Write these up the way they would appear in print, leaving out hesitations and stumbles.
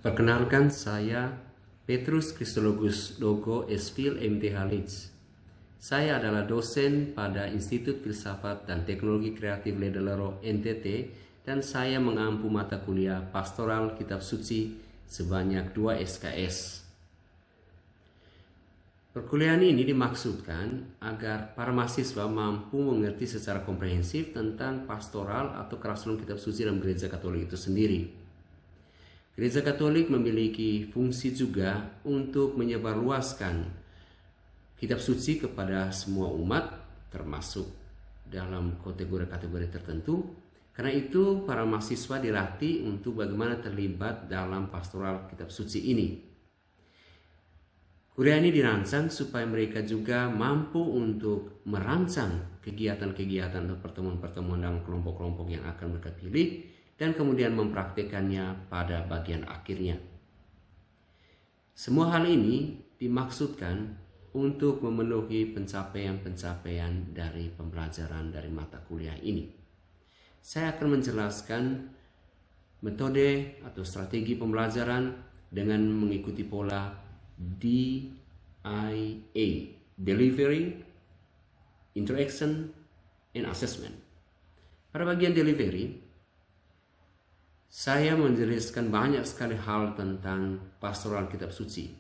Perkenalkan, saya Petrus Kristologus Dogo Espil MTH Leeds. Saya adalah dosen pada Institut Filsafat dan Teknologi Kreatif Ledellero NTT dan saya mengampu mata kuliah Pastoral Kitab Suci sebanyak 2 SKS. Perkuliahan ini dimaksudkan agar para mahasiswa mampu mengerti secara komprehensif tentang pastoral atau kerasulan Kitab Suci dalam Gereja Katolik itu sendiri. Gereja Katolik memiliki fungsi juga untuk menyebarluaskan Kitab Suci kepada semua umat, termasuk dalam kategori-kategori tertentu. Karena itu, para mahasiswa dilatih untuk bagaimana terlibat dalam pastoral Kitab Suci ini. Kuliah ini dirancang supaya mereka juga mampu untuk merancang kegiatan-kegiatan atau pertemuan-pertemuan dalam kelompok-kelompok yang akan mereka pilih, dan kemudian mempraktikkannya pada bagian akhirnya. Semua hal ini dimaksudkan untuk memenuhi pencapaian-pencapaian dari pembelajaran dari mata kuliah ini. Saya akan menjelaskan metode atau strategi pembelajaran dengan mengikuti pola DIA, Delivery, Interaction, and Assessment. Pada bagian delivery, saya menjelaskan banyak sekali hal tentang pastoral Kitab Suci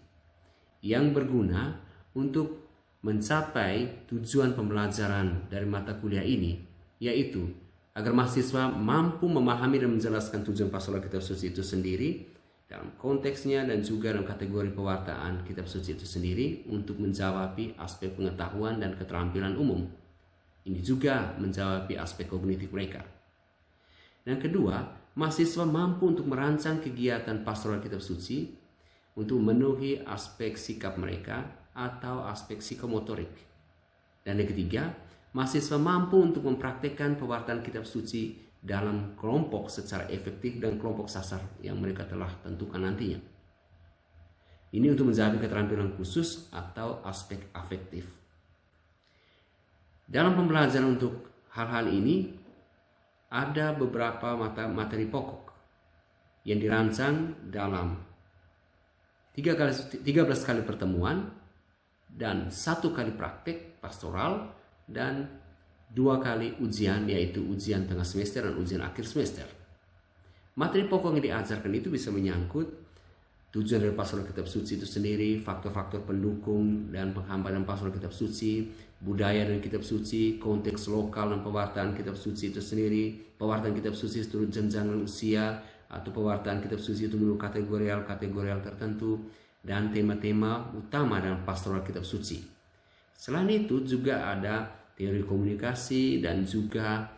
yang berguna untuk mencapai tujuan pembelajaran dari mata kuliah ini, yaitu agar mahasiswa mampu memahami dan menjelaskan tujuan pastoral Kitab Suci itu sendiri dalam konteksnya dan juga dalam kategori pewartaan Kitab Suci itu sendiri untuk menjawab aspek pengetahuan dan keterampilan umum. Ini juga menjawab aspek kognitif mereka. Dan kedua, mahasiswa mampu untuk merancang kegiatan pastoral Kitab Suci untuk memenuhi aspek sikap mereka atau aspek psikomotorik. Dan yang ketiga, mahasiswa mampu untuk mempraktikkan pewartaan Kitab Suci dalam kelompok secara efektif dan kelompok sasar yang mereka telah tentukan nantinya. Ini untuk menjawab keterampilan khusus atau aspek afektif. Dalam pembelajaran untuk hal-hal ini, ada beberapa materi pokok yang dirancang dalam 13 kali pertemuan dan 1 kali praktek pastoral dan 2 kali ujian, yaitu ujian tengah semester dan ujian akhir semester. Materi pokok yang diajarkan itu bisa menyangkut tujuan dari pastoral Kitab Suci itu sendiri, faktor-faktor pendukung dan penghambaan pastoral Kitab Suci, budaya dan Kitab Suci, konteks lokal dan pewartaan Kitab Suci itu sendiri, pewartaan Kitab Suci seluruh jenjang usia atau pewartaan Kitab Suci itu menurut kategorial tertentu, dan tema-tema utama dalam pastoral Kitab Suci. Selain itu juga ada teori komunikasi dan juga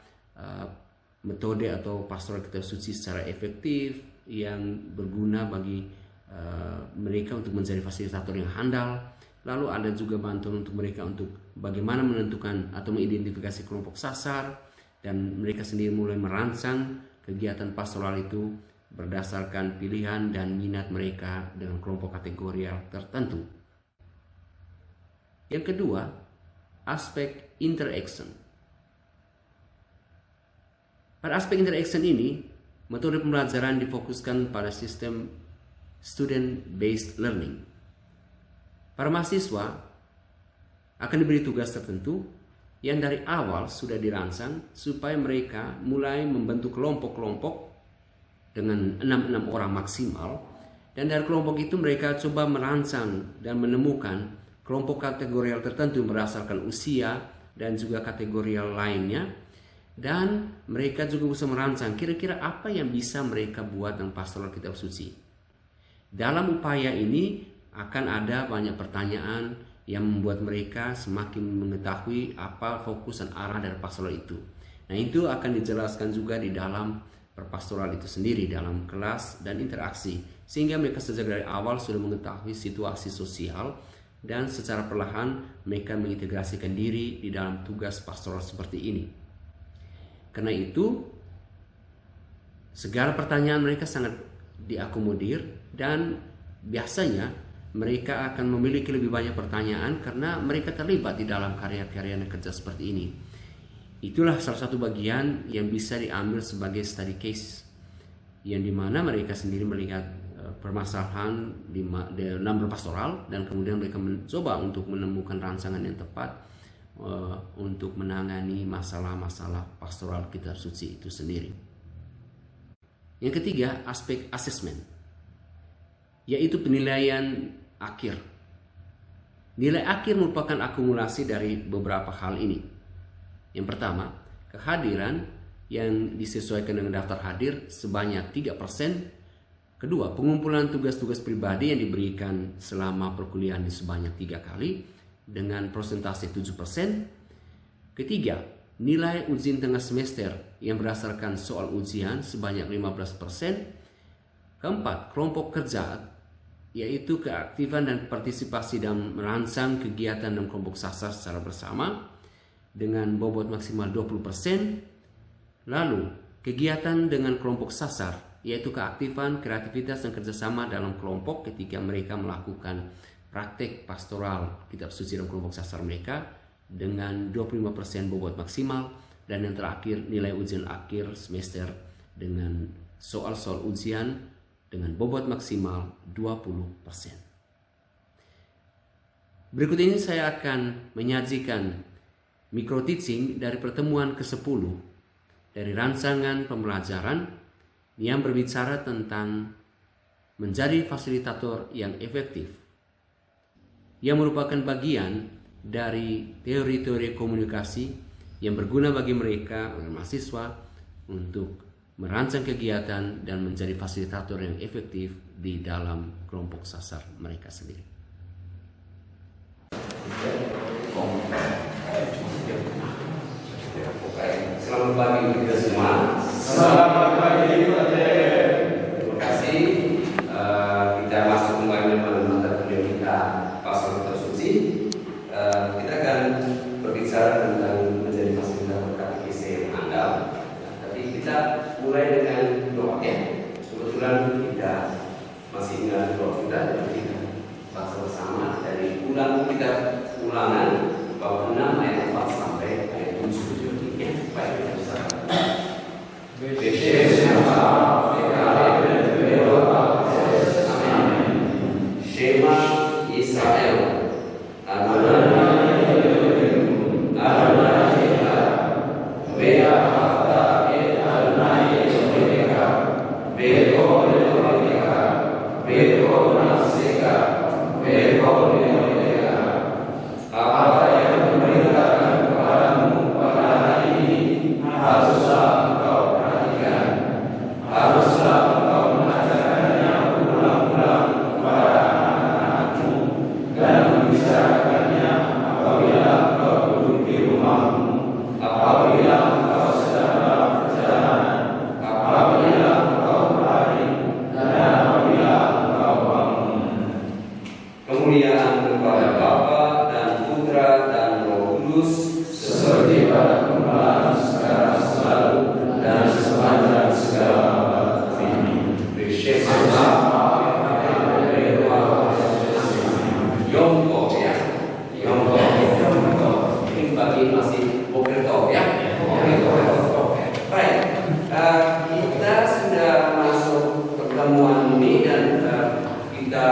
metode atau pastoral Kitab Suci secara efektif yang berguna bagi mereka untuk menjadi fasilitator yang handal. Lalu ada juga bantuan untuk mereka untuk bagaimana menentukan atau mengidentifikasi kelompok sasar, dan mereka sendiri mulai merancang kegiatan pastoral itu berdasarkan pilihan dan minat mereka dengan kelompok kategorial tertentu. Yang kedua, aspek interaction. Pada aspek interaction ini, metode pembelajaran difokuskan pada sistem student-based learning. Para mahasiswa akan diberi tugas tertentu yang dari awal sudah dirancang supaya mereka mulai membentuk kelompok-kelompok dengan 6 orang maksimal, dan dari kelompok itu mereka coba merancang dan menemukan kelompok kategorial tertentu berdasarkan usia dan juga kategorial lainnya, dan mereka juga bisa merancang kira-kira apa yang bisa mereka buat dengan pastoral Kitab Suci. Dalam upaya ini akan ada banyak pertanyaan yang membuat mereka semakin mengetahui apa fokus dan arah dari pastoral itu. Nah, itu akan dijelaskan juga di dalam perpastoral itu sendiri dalam kelas dan interaksi, sehingga mereka sejak dari awal sudah mengetahui situasi sosial dan secara perlahan mereka mengintegrasikan diri di dalam tugas pastoral seperti ini. Karena itu, segala pertanyaan mereka sangat diakomodir, dan biasanya mereka akan memiliki lebih banyak pertanyaan karena mereka terlibat di dalam karya-karya kerja seperti ini. Itulah salah satu bagian yang bisa diambil sebagai study case, yang dimana mereka sendiri melihat permasalahan dalam berpastoral, dan kemudian mereka mencoba untuk menemukan rancangan yang tepat untuk menangani masalah-masalah pastoral kitab suci itu sendiri. Yang ketiga, aspek asesmen, yaitu penilaian akhir. Nilai akhir merupakan akumulasi dari beberapa hal ini. Yang pertama, kehadiran yang disesuaikan dengan daftar hadir sebanyak 3%. Kedua, pengumpulan tugas-tugas pribadi yang diberikan selama perkuliahan di sebanyak 3 kali dengan persentase 7%. Ketiga, nilai ujian tengah semester yang berdasarkan soal ujian sebanyak 15%. Keempat, kelompok kerja, yaitu keaktifan dan partisipasi dalam merancang kegiatan dan kelompok sasar secara bersama dengan bobot maksimal 20%. Lalu, kegiatan dengan kelompok sasar, yaitu keaktifan, kreativitas, dan kerjasama dalam kelompok ketika mereka melakukan praktek pastoral kitab suci dalam kelompok sasar mereka dengan 25% bobot maksimal. Dan yang terakhir, nilai ujian akhir semester dengan soal-soal ujian dengan bobot maksimal 20%. Berikut ini saya akan menyajikan micro teaching dari pertemuan ke-10 dari rancangan pembelajaran yang berbicara tentang menjadi fasilitator yang efektif, yang merupakan bagian dari teori-teori komunikasi yang berguna bagi mereka, mahasiswa, untuk merancang kegiatan dan menjadi fasilitator yang efektif di dalam kelompok sasar mereka sendiri. Selamat pagi kita semua. Selamat pagi. Terima kasih. Kita masuk kembali pada mata kuliah kita pasal kitab suci. Kita akan berbicara tentang menjadi fasilitator katekese yang handal. Tapi kita mulai dengan doa ya. Kebetulan kita masih ingat doa kita, jadi kita baca bersama dari ulangan bab 6 ayat 4 sampai ayat 7 ya. Baik, kita bisa. Shema Israel, Adonai Elohim, Adonai Echad, Ve'ahavta et Adonai Elohecha, Ve'kol Elohecha, Ve'kol nafsecha, Ve'kol Elohecha. Apa yang diperintahkan kepadamu pada hari ini haruslah engkau perhatikan, haruslah engkau mengajarkannya ulang-ulang kepada anak-anakmu dan membicarakannya apabila engkau duduk di rumahmu, apabila engkau sedang dalam perjalanan, apabila engkau berlari, dan apabila engkau bangun. Kemuliaan kepada Bapa dan Putra dan Roh Kudus, seperti pada permulaan, sekarang, selalu, dan sepanjang segala abad. Amin. Yongko ya, Yongko. Ini bagi masih Bokerto ya. Baik, kita sudah masuk pertemuan ini dan kita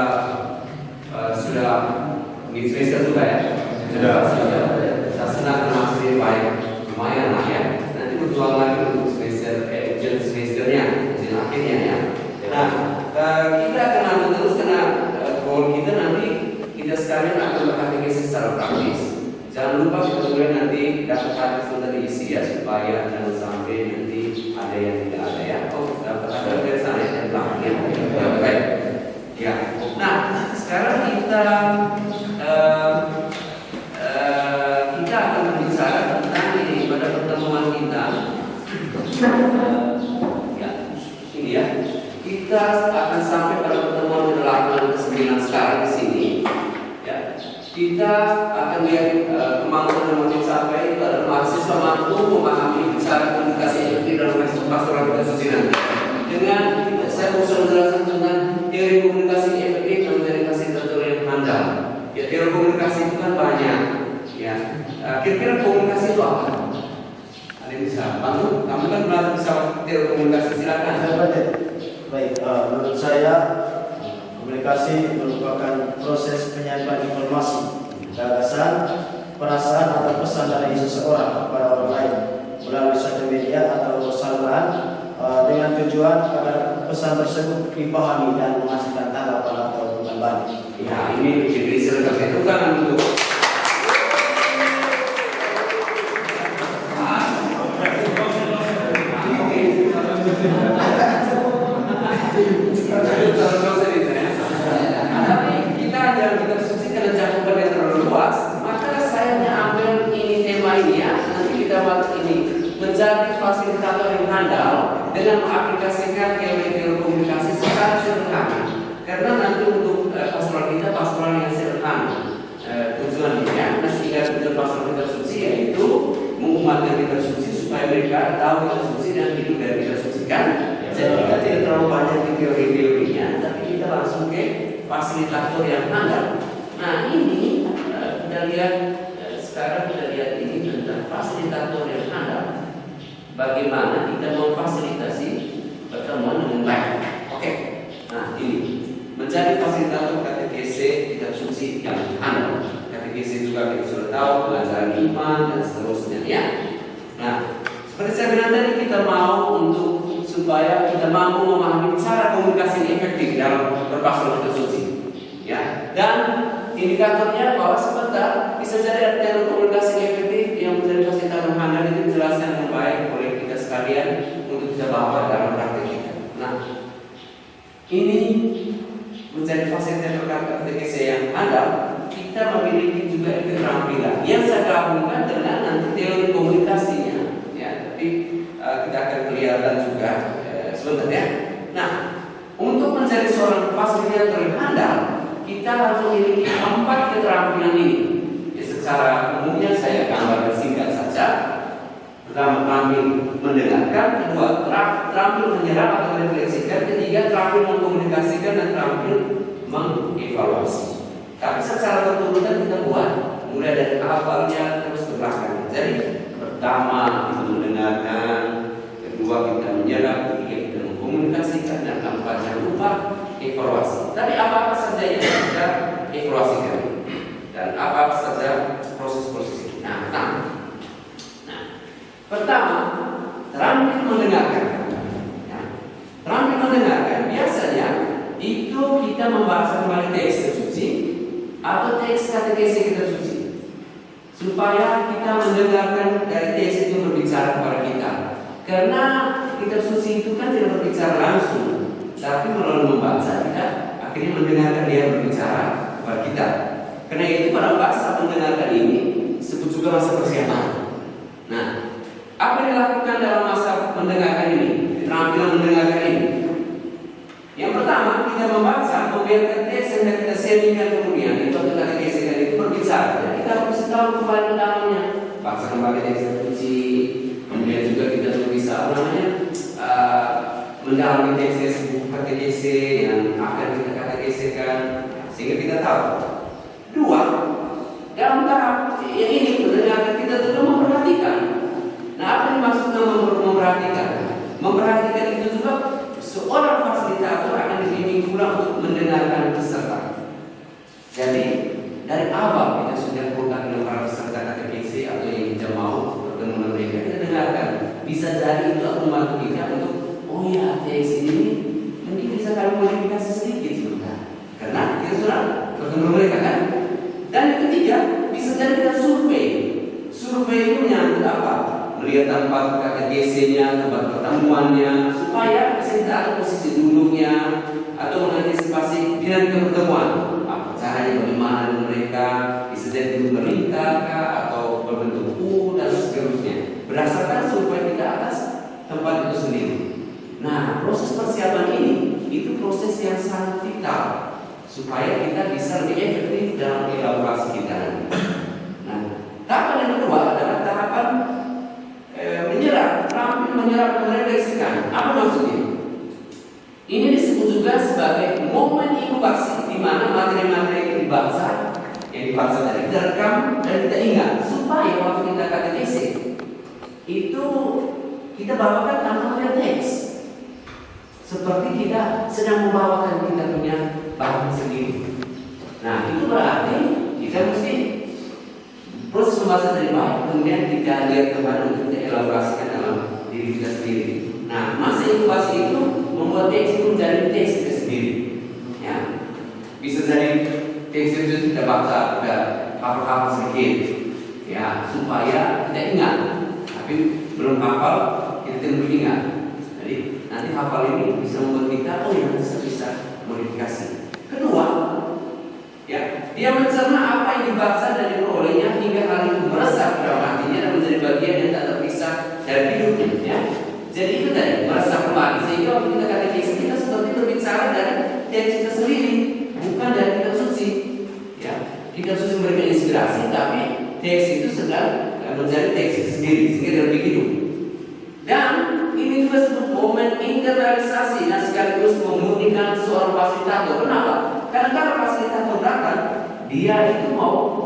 sudah di semester juga ya. Sudah. Saya senang kenal sendiri baik, lumayan lah ya. Nanti berjuang lagi untuk ujian semesternya, ujian akhirnya ya. Nah, kita akan lanjut terus karena goal kita nanti kita sekalian akan berkatekesi secara praktis. Jangan lupa kita mulai nanti dapat hadis sudah diisi ya, supaya jangan sampai nanti ada yang tidak ada ya. Oh, dapat ada dari sana ya, dari belakang ya. Baik. Ya. Nah, sekarang kita akan berbicara tentang ini pada pertemuan kita. Ya, ini ya. Kita akan sampai pada pertemuan ke-8 dan ke-9 sekarang di sini. Ya. Kita akan lihat kemampuan yang mau sampai pada mahasiswa mampu memahami cara komunikasi efektif dalam pastoral kitab suci nanti. Dengan saya berusaha menjelaskan tentang teori komunikasi efektif dan menjadi fasilitator yang handal. Ya, teori komunikasi itu kan banyak. Ya, kira-kira komunikasi itu apa? Ada yang bisa bantu? Kamu kan belajar bisa teori komunikasi, silakan. Baik, menurut saya Komunikasi merupakan proses penyampaian informasi, gagasan, perasaan atau pesan dari seseorang kepada orang lain melalui satu media atau saluran dengan tujuan agar pesan tersebut dipahami dan menghasilkan tanggapan atau bukan balik. Ya, ini diberi seragam itu kan untuk kita dalam kitab suci karena cakupannya terlalu luas, maka saya ambil ini tema ini ya. Nanti kita buat ini menjadi fasilitator yang handal dengan mengaplikasikan teori-teori komunikasi secara sederhana. Karena nanti untuk pastoral kita pastoral yang sederhana tujuannya, sehingga tujuan pastoral kitab suci yaitu menguatkan kitab suci supaya mereka tahu kitab suci dan hidup dari kitab suci kan. Jadi kita tidak terlalu banyak di teori-teorinya, tapi kita langsung ke fasilitator yang handal. Nah ini kita lihat sekarang kita lihat ini tentang fasilitator yang handal. Bagaimana kita memfasilitasi pertemuan dengan baik. Oke. Nah ini menjadi fasilitator katekese kitab suci yang handal. Katekese juga kita sudah tahu pengajaran iman dan seterusnya ya. Nah seperti saya bilang tadi, kita mau untuk supaya kita mampu memahami cara komunikasi yang efektif dalam berpastoral kitab suci ya. Dan indikatornya bahwa sebentar bisa jadi ada komunikasi yang efektif yang menjadi fasilitator handal itu dijelaskan dengan baik oleh kita sekalian untuk kita bawa dalam praktek kita. Nah ini menjadi fasilitator katekese yang handal, kita memiliki juga keterampilan yang saya gabungkan dengan nanti teori komunikasinya ya. Tapi kita akan kelihatan juga sebentar ya. Nah, untuk menjadi seorang fasilitator yang handal, kita harus memiliki 4 keterampilan ini. Ya, secara umumnya saya gambarkan singkat saja. Pertama, terampil mendengarkan. Kedua, terampil menyerap atau merefleksikan. Ketiga, terampil mengkomunikasikan. Dan terampil mengevaluasi. Tapi secara berurutan kita buat mulai dari awalnya terus ke belakang. Jadi pertama kita mendengarkan, kedua kita menyerap, ketiga kita mengkomunikasikan, dan keempat jangan lupa evaluasi. Tapi apa-apa saja yang kita evaluasikan dan apa saja proses-proses ini. Pertama, terampil mendengarkan. Terampil mendengarkan biasanya itu kita membaca kembali teks suci atau teks katekese kitab suci, supaya kita mendengarkan dari teks itu berbicara kepada kita. Karena kitab suci itu kan tidak berbicara langsung, tapi melalui membaca kita akhirnya mendengarkan dia berbicara kepada kita. Karena itu pada masa mendengarkan ini disebut juga masa persiapan. Nah, apa yang dilakukan dalam masa mendengarkan ini, keterampilan mendengarkan ini? Yang pertama, kita membaca, membiarkan teks yang kita sharingkan kemudian itu katekese itu berbicara. Jadi kita harus tahu kembali dalamnya, baca kembali teks suci. Kemudian juga kita bisa mendalami teks buku katekese yang akan kita katekesekan sehingga kita tahu. Dua, dalam tahap yang ini mendengarkan kita juga memperhatikan. Nah, apa yang dimaksudkan memperhatikan? Memperhatikan itu juga seorang fasilitator akan dibimbing pula untuk mendengarkan peserta. Jadi dari awal kita sudah kontak dengan para peserta katekese atau yang kita mau bertemu dengan mereka, kita dengarkan. Bisa jadi itu akan membantu kita untuk teks ini mungkin bisa kami modifikasi sedikit sebentar. Karena kita sudah bertemu mereka kan. Dan yang ketiga, bisa jadi kita survei. Survei itu menyangkut apa? Melihat tempat katekese-nya, tempat pertemuannya, supaya bisa kita atur posisi duduknya atau mengantisipasi dinamika pertemuan. Apa caranya, bagaimana dengan mereka, bisa jadi duduk berlingkar atau berbentuk U dan seterusnya. Berdasarkan survei kita atas tempat itu sendiri. Nah, proses persiapan ini itu proses yang sangat vital supaya kita bisa lebih efektif dalam elaborasi kita nanti. Nah, tahapan yang kedua adalah tahapan menyerap, terampil menyerap dan merefleksikan. Apa maksudnya? Ini disebut juga sebagai momen inkubasi, di mana materi-materi yang dibaca tadi direkam dan kita ingat supaya waktu kita katekese itu kita bawakan tanpa melihat teks, seperti kita sedang membawakan kita punya bahkan sendiri. Nah, itu berarti kita mesti proses pembahasan dari baik, kemudian kita lihat kembali untuk kita elaborasikan dalam diri kita sendiri. Nah, masa inkubasi itu membuat teks itu menjadi teks kita sendiri. Ya, bisa jadi teks itu kita baca, kita hafal-hafal sedikit, ya, supaya kita ingat. Tapi belum hafal, kita tidak ingat. Jadi nanti hafal ini bisa membuat kita, oh ya, bisa modifikasi. Kedua, ya, dia mencerna apa yang dibaca dan diperolehnya hingga hal itu meresap dalam hatinya dan menjadi bagian yang tak terpisah dari hidupnya. Ya. Jadi itu tadi meresap kembali. Sehingga waktu kita katekisme kita seperti berbicara dari teks kita sendiri, bukan dari kitab suci. Ya, kitab suci memberikan inspirasi, tapi teks itu sedang menjadi teks sendiri, sehingga lebih hidup. Dan ini juga sebut momen internalisasi dan sekaligus memurnikan seorang fasilitator. Kenapa? Karena kalau fasilitator datang, dia itu mau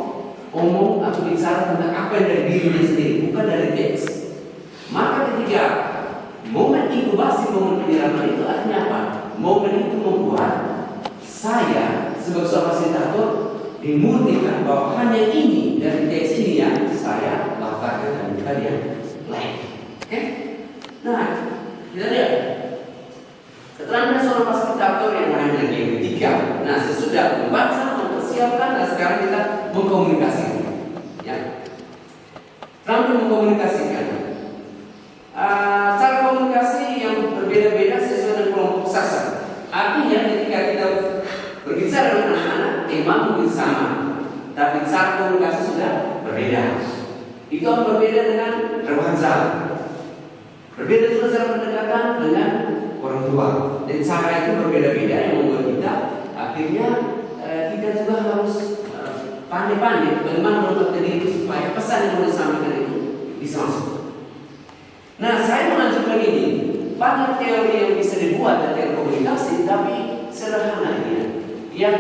omong atau bicara tentang apa yang dari dirinya sendiri, bukan dari teks. Maka ketika momen inkubasi, momen penyiraman itu artinya apa? Momen itu membuat saya sebagai seorang fasilitator dimurnikan bahwa hanya ini dari teks ini yang saya lakukan dan bukan yang lain. Oke? Nah, kita lihat keterangan seorang fasilitator yang lain lagi yang ketiga. Nah, sesudah membaca, mempersiapkan, dan sekarang kita mengkomunikasikan. Ya, terampil mengkomunikasikan. Cara komunikasi yang berbeda-beda sesuai dengan kelompok sasar. Artinya ketika kita berbicara dengan anak-anak, tema mungkin sama, tapi cara komunikasi sudah berbeda. Itu akan berbeda dengan remaja. Berbeda juga cara pendekatan dengan orang tua. Dan cara itu berbeda-beda yang membuat kita akhirnya kita juga harus pandai-pandai bagaimana membuat diri itu supaya pesan yang mau disampaikan itu bisa masuk. Nah, saya menunjukkan ini banyak teori yang bisa dibuat dari teori komunikasi, tapi sederhananya yang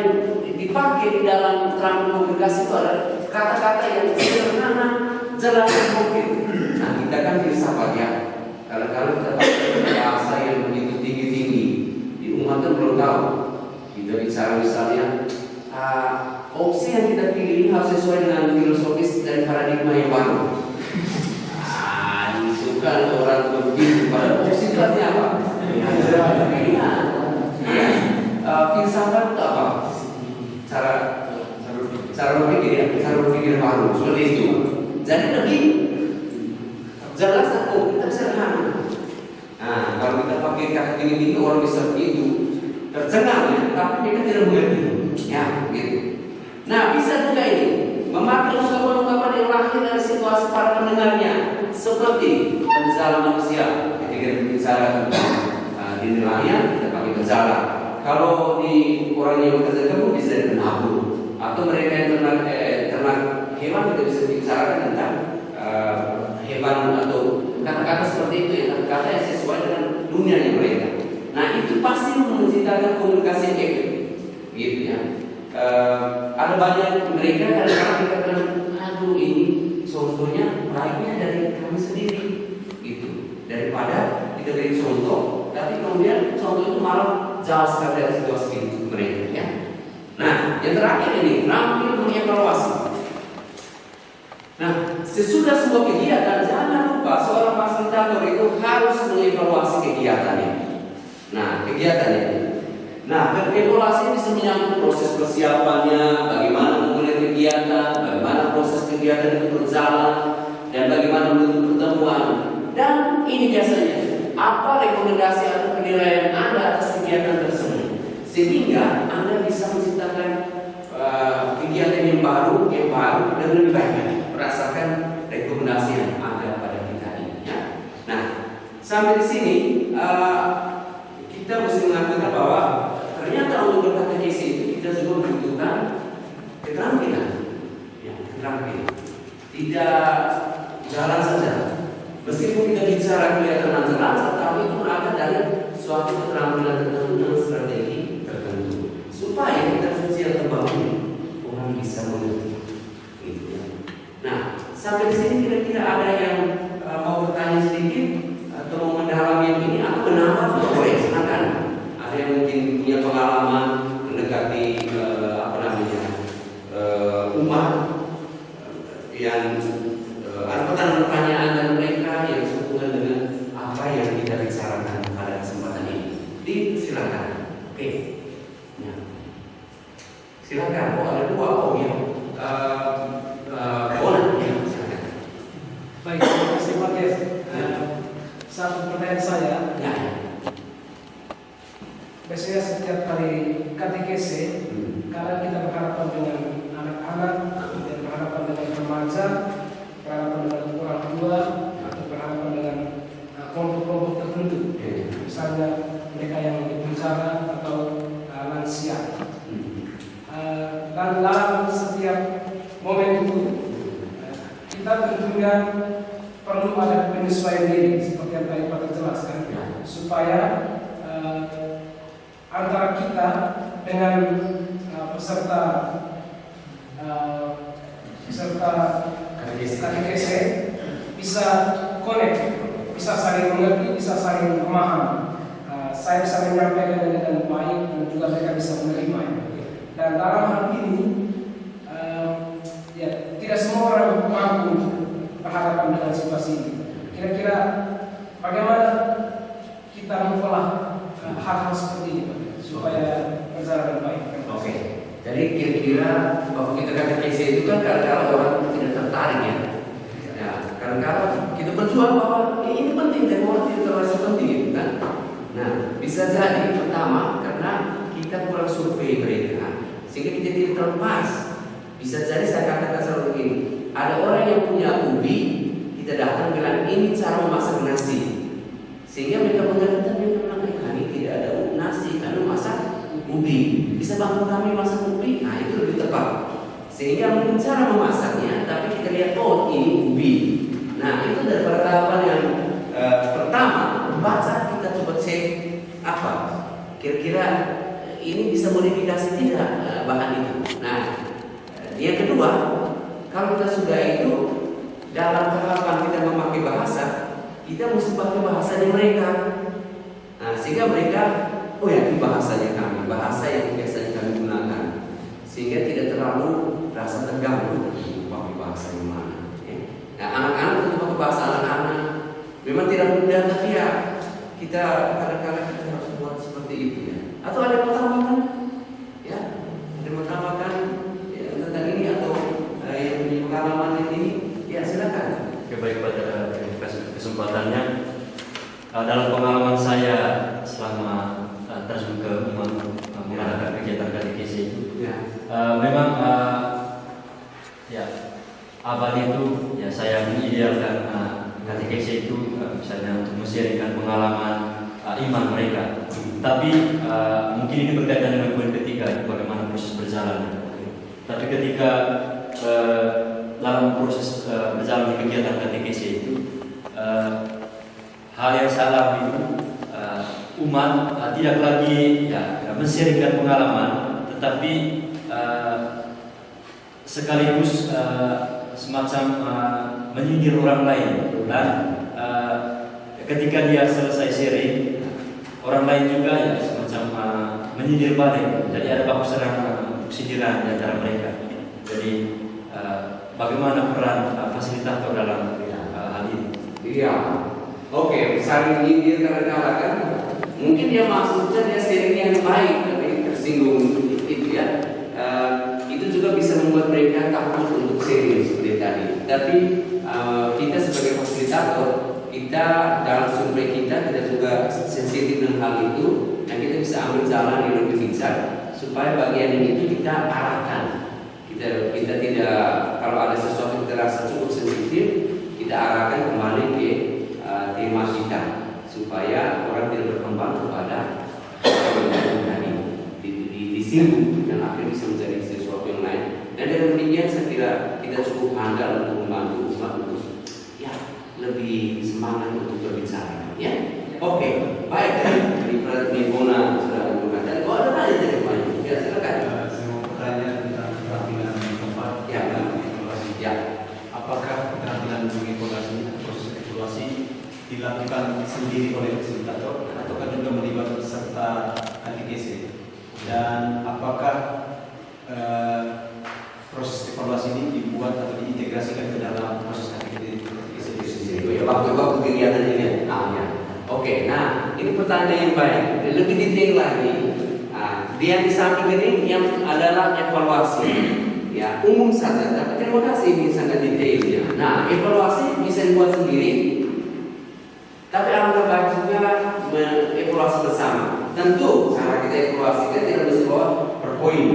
dipakai di dalam terampil komunikasi itu adalah kata-kata yang sederhana, jelas dan konkret. Nah, kita kan filsafat ya. Kalau kita pakai bahasa yang begitu tinggi-tinggi, di umat kan belum tahu. Kita bicara misalnya opsi yang kita pilih ini harus sesuai dengan filosofis dan paradigma yang baru. Itu kan orang begitu pada opsi itu artinya apa? Filsafat itu apa? Cara berpikir baru seperti itu. Jadi lebih jelas dan konkret, sederhana. Nah, kalau kita pakai kata tinggi-tinggi orang bisa begitu tercengang ya, tapi kita tidak mengerti. Ya, gitu. Nah, bisa juga ini memakai ungkapan-ungkapan yang lahir dari situasi para pendengarnya, seperti penjala manusia. Ketika berbicara tentang di nelayan, kita pakai penjala. Kalau di orang yang bekerja kamu bisa penabur, atau mereka yang ternak hewan kita bisa bicara tentang hewan atau kata-kata seperti itu ya, kata-kata yang sesuai dengan dunianya mereka. Nah, itu pasti menciptakan komunikasi yang efektif, gitu ya. Ada banyak mereka kadang-kadang dikatakan, aduh ini contohnya baiknya dari kami sendiri, gitu. Daripada kita beri contoh, tapi kemudian contoh itu malah jauh sekali dari situasi mereka. Ya. Nah, yang terakhir ini terampil mengevaluasi. Nah, sesudah sebuah kegiatan, jangan lupa seorang fasilitator itu harus mengevaluasi kegiatannya. Nah, kegiatannya. Nah, evaluasi bisa menyangkut proses persiapannya, bagaimana memulai kegiatan, bagaimana proses kegiatan itu berjalan, dan bagaimana bentuk pertemuan. Dan ini biasanya apa rekomendasi atau penilaian Anda atas kegiatan tersebut, sehingga Anda bisa menciptakan kegiatan yang baru dan lebih baik lagi berdasarkan rekomendasi yang ada pada kita ini. Ya. Nah, sampai di sini kita mesti mengatakan bahwa ternyata untuk berkatekesi itu kita juga membutuhkan keterampilan, ya, keterampilan. Tidak jalan saja. Meskipun kita bicara kelihatan lancar-lancar, tapi itu berangkat dari suatu keterampilan tertentu dan strategi tertentu, supaya kita sosial terbangun orang bisa mengerti. Gitu ya. Nah, sampai di sini kira-kira ada yang mau bertanya sedikit atau mau mendalami yang ini atau menambah boleh, silakan. Ada yang mungkin punya pengalaman mendekat oh ada dua, oh ya. Boleh ya. Baik, terima kasih Pak Des. Satu pertanyaan saya, Ya. biasanya setiap kali katekese, kadang kita berhadapan dengan anak-anak, dan berhadapan dengan remaja, berhadapan dengan orang tua, atau berhadapan dengan kelompok-kelompok tertentu, misalnya mereka yang di penjara atau lansia. Dan dalam setiap momen itu, kita tentunya perlu ada penyesuaian diri seperti yang tadi Pak terjelaskan, supaya antara kita dengan peserta katekese bisa connect, bisa saling mengerti, bisa saling memahami. Saya bisa menyampaikan dengan baik dan juga mereka bisa menerima. Dan dalam hal ini, ya, tidak semua orang mampu berhadapan dengan situasi ini. Kira-kira bagaimana kita mengolah hal-hal seperti ini, Pak, supaya berjalan dengan baik? Oke. Jadi kira-kira waktu kita katekese itu kan kadang-kadang orang tidak tertarik ya. Ya, kadang-kadang kita berjuang bahwa ini penting dan orang tidak terasa penting gitu kan. Nah, bisa jadi pertama karena kita kurang survei mereka sehingga kita tidak terlepas. Bisa jadi saya katakan selalu begini, ada orang yang punya ubi, kita datang bilang ini cara memasak nasi, sehingga mereka mengerti, mereka bilang kami tidak ada nasi, kami masak ubi, bisa bantu kami masak ubi, nah itu lebih tepat. Sehingga mungkin cara memasaknya, tapi kita lihat oh ini ubi. Nah itu daripada tahapan yang pertama, baca kita coba cek apa, kira-kira ini bisa modifikasi tidak bahan itu. Nah yang kedua, kalau kita sudah itu dalam tahapan kita memakai bahasa, kita mesti pakai bahasanya mereka. Nah, sehingga mereka, oh ya ini bahasanya kami, bahasa yang biasanya kami gunakan, sehingga tidak terlalu rasa terganggu pakai bahasa yang mana. Ya. Nah, anak-anak tentu pakai bahasa anak-anak, memang tidak mudah, tapi ya kita kadang-kadang kita harus buat seperti itu ya. Atau ada pertamakan, ya, ada pertamakan tentang ini atau yang punya pengalaman ini, ya silakan. Oke, baik pada kesempatannya. Dalam pengalaman saya selama terjun ke mengadakan kegiatan katekese itu, memang ya abad itu ya saya mengidealkan katekese itu misalnya untuk men-sharingkan pengalaman iman mereka. Tapi mungkin ini berkaitan dengan poin ketiga, bagaimana proses berjalan. Tapi ketika dalam proses berjalan di kegiatan katekese itu, hal yang saya alami itu umat tidak lagi ya men-sharingkan pengalaman, tetapi sekaligus semacam menyindir orang lain. Dan ketika dia selesai sharing, orang lain juga ya semacam menyindir balik. Jadi ada baku serang sindiran di antara mereka. Jadi bagaimana peran fasilitator dalam hal ini? Iya. Oke, saling menyindir kadang-kadang kan mungkin dia maksudnya dia sharing yang baik tapi tersinggung itu ya. Itu juga bisa membuat mereka takut untuk sharing seperti tadi. Tapi kita sebagai fasilitator, kita dalam survei kita juga sensitif dengan hal itu dan kita bisa ambil jalan yang lebih bijak supaya bagian itu kita arahkan. Kita tidak, kalau ada sesuatu kita rasa cukup sensitif, kita arahkan kembali ke tema kita supaya orang tidak berkembang kepada tadi disinggung dan akhirnya bisa menjadi sesuatu yang lain. Dan dengan demikian saya kira kita cukup handal untuk membantu umat untuk ya lebih semangat untuk berbicara. Ya, oke, baik. Dari Pak Bona sudah mengatakan, oh ada lagi dari Pak. Ya silakan. Saya mau bertanya tentang keterampilan tempat. Ya. Apakah keterampilan mengevaluasi proses evaluasi dilakukan sendiri oleh fasilitator ataukah juga melibatkan peserta katekese? Dan apakah proses evaluasi ini dibuat atau diintegrasikan ke dalam proses katekese? Ya, waktu kegiatan ini. Ya. Oke, nah ini pertanyaan yang baik. Lebih detail lagi. yang di samping ini yang adalah evaluasi. Ya, umum saja, tapi terima kasih ini sangat detailnya. Nah, evaluasi bisa dibuat sendiri, tapi alangkah baik juga mengevaluasi bersama. Tentu cara kita evaluasi kita tidak bisa bawa per poin,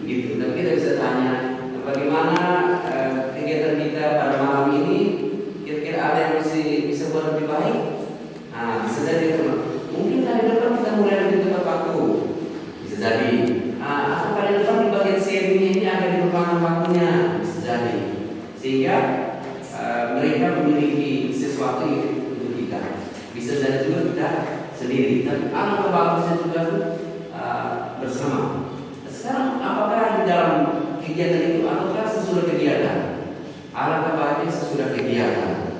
gitu. Tapi kita bisa tanya bagaimana kegiatan kita pada malam ini, kira-kira ada yang bisa buat lebih baik. Nah, bisa jadi mungkin hari depan kita mulai lebih tepat waktu, bisa jadi. Atau kali depan di bagian sharingnya ini ada di depan waktunya, bisa jadi. Sehingga mereka memiliki sesuatu untuk kita. Bisa jadi juga kita sendiri. Dan alangkah bagusnya juga bersama. Sekarang apakah di dalam kegiatan itu ataukah sesudah kegiatan? Alangkah baiknya sesudah kegiatan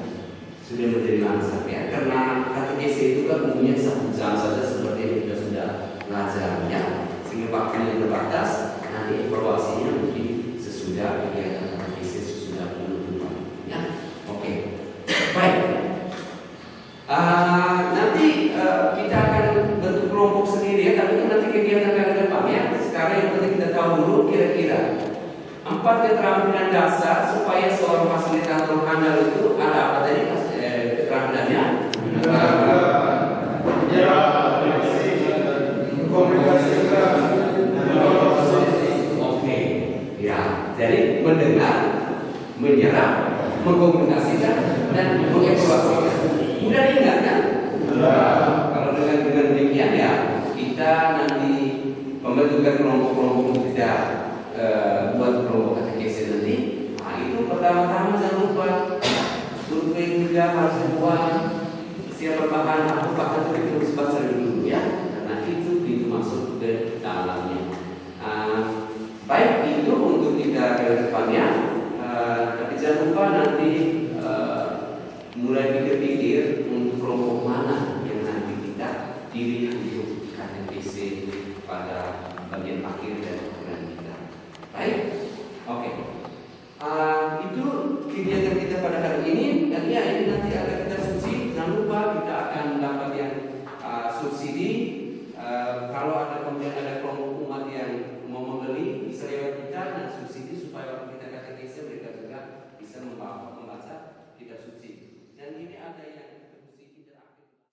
sudah menjadi langsung ya, karena KTKC itu kan umumnya 1 jam saja seperti yang kita sudah belajar ya, sehingga waktunya terbatas. Nanti evaluasinya mungkin sesudah kegiatan KTKC sesudah penutupan ya. Oke. Baik. Nanti kita akan bentuk kelompok sendiri ya, tapi itu nanti kegiatan ke depan ya. Sekarang yang penting kita tahu dulu kira-kira 4 keterampilan dasar supaya seorang fasilitator handal itu ada apa tadi keterampilannya? Oke, ya. Jadi mendengar, menyerap, mengkomunikasikan, dan mengevaluasikan. Mudah diingat kan? Kalau dengan demikian ya, kita nanti pembentukan kelompok-kelompok kita buat kelompok KTKC nanti. Nah, itu pertama-tama jangan lupa survei juga harus dibuat, siapa bahan apa bahkan itu harus baca dulu ya, karena itu pintu masuk ke dalamnya. Baik, itu untuk kita ke depannya. Tapi jangan lupa nanti mulai pikir-pikir untuk kelompok mana yang nanti kita pilih untuk KTKC pada bagian akhir dari program kita. Baik, oke. Itu kegiatan kita pada hari ini. Dan ya, ini nanti ada kita subsidi. Jangan lupa kita akan dapat yang subsidi. Kalau ada kemudian ada kelompok umat yang mau membeli, bisa lewat kita dan subsidi supaya waktu kita KTKC mereka juga bisa membaca kita subsidi. Dan ini ada yang